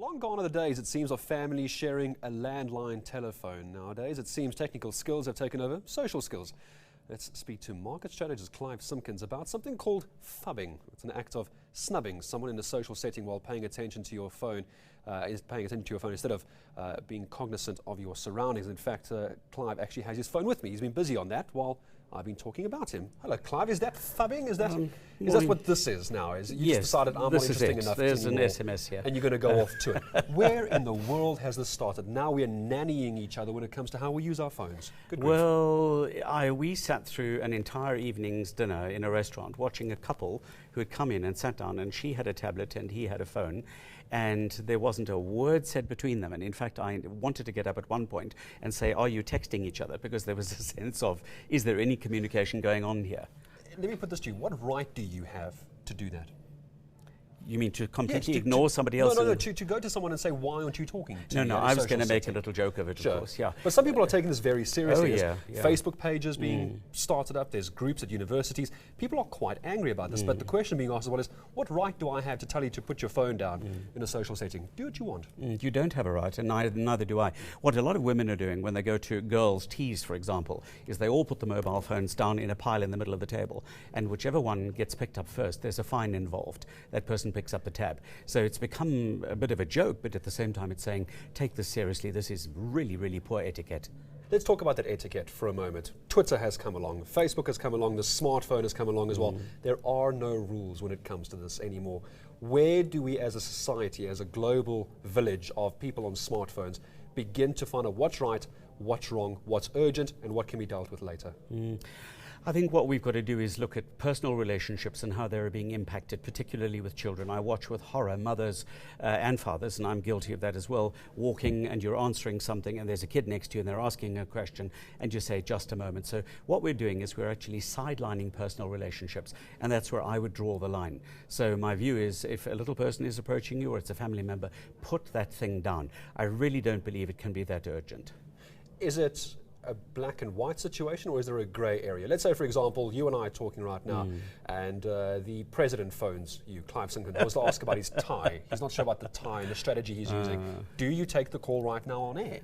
Long gone are the days, it seems, of families sharing a landline telephone. Nowadays, it seems technical skills have taken over social skills. Let's speak to market strategist Clive Simpkins about something called phubbing. It's an act of snubbing someone in a social setting while paying attention to your phone, instead of being cognizant of your surroundings. In fact, Clive actually has his phone with me. He's been busy on that while I've been talking about him. Hello, Clive. Is that phubbing? Is that what this is now? Is you just decided I'm not interesting enough There's anymore, an SMS here. and you're going to go off to it. Where in the world has this started? Now we're nannying each other when it comes to how we use our phones. Good grief. Well, we sat through an entire evening's dinner in a restaurant watching a couple who had come in and sat down, and she had a tablet and he had a phone, and there wasn't a word said between them. And in fact, I wanted to get up at one point and say, are you texting each other? Because there was a sense of, is there any communication going on here? Let me put this to you. What right do you have to do that? You mean to completely ignore somebody else? No, to go to someone and say, why aren't you talking to me? No, I was going to make a little joke of it, of course, yeah. But some people are taking this very seriously. Oh, There's yeah. Facebook pages being started up, there's groups at universities. People are quite angry about this, but the question being asked is, what right do I have to tell you to put your phone down in a social setting? Do what you want. You don't have a right, and neither do I. What a lot of women are doing when they go to girls' teas, for example, is they all put the mobile phones down in a pile in the middle of the table, and whichever one gets picked up first, there's a fine involved. That person picks up the tab. So it's become a bit of a joke, but at the same time it's saying, take this seriously, this is really, really poor etiquette. Let's talk about that etiquette for a moment. Twitter has come along, Facebook has come along, the smartphone has come along as well. There are no rules when it comes to this anymore. Where do we as a society, as a global village of people on smartphones, begin to find out what's right, what's wrong, what's urgent, and what can be dealt with later? I think what we've got to do is look at personal relationships and how they're being impacted, particularly with children. I watch with horror mothers and fathers, and I'm guilty of that as well, walking and you're answering something and there's a kid next to you and they're asking a question and you say, just a moment. So what we're doing is we're actually sidelining personal relationships, and that's where I would draw the line. So my view is, if a little person is approaching you or it's a family member, put that thing down. I really don't believe it can be that urgent. Is it a black and white situation, or is there a grey area? Let's say, for example, you and I are talking right now, and the president phones you, Clive Simpkins, wants to ask about his tie. He's not sure about the tie and the strategy he's using. Do you take the call right now on air?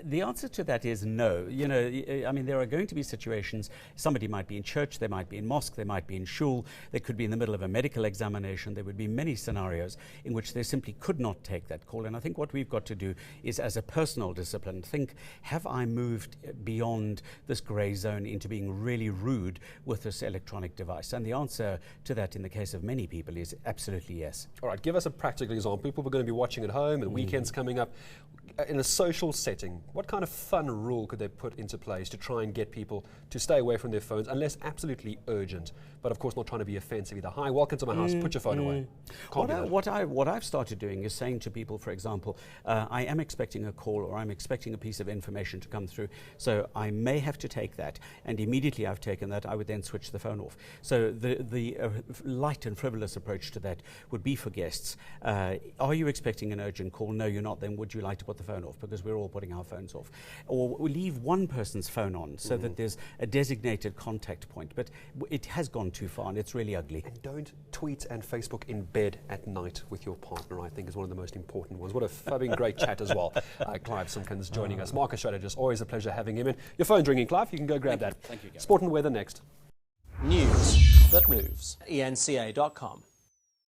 The answer to that is no. You know, I mean, there are going to be situations, somebody might be in church, they might be in mosque, they might be in shul, they could be in the middle of a medical examination. There would be many scenarios in which they simply could not take that call. And I think what we've got to do is, as a personal discipline, think, have I moved beyond this grey zone into being really rude with this electronic device? And the answer to that in the case of many people is absolutely yes. All right, give us a practical example. People are going to be watching at home and weekends coming up. In a social setting, what kind of fun rule could they put into place to try and get people to stay away from their phones unless absolutely urgent, but of course not trying to be offensive either? Hi, welcome to my house, put your phone away. What I've started doing is saying to people, for example, I am expecting a call or I'm expecting a piece of information to come through, so I may have to take that, and immediately I've taken that, I would then switch the phone off. So the light and frivolous approach to that would be for guests. Are you expecting an urgent call? No, you're not. Then would you like to put the phone off? Because we're all putting our phones off. Or we leave one person's phone on so that there's a designated contact point. But it has gone too far and it's really ugly. And don't tweet and Facebook in bed at night with your partner, I think is one of the most important ones. What a phubbing great chat as well. Clive Simpkins joining us, market strategist. Always a pleasure having him in. Your phone's ringing, Clive. You can go grab that. Thank you, Gary. Sport and weather next. News that moves. enca.com.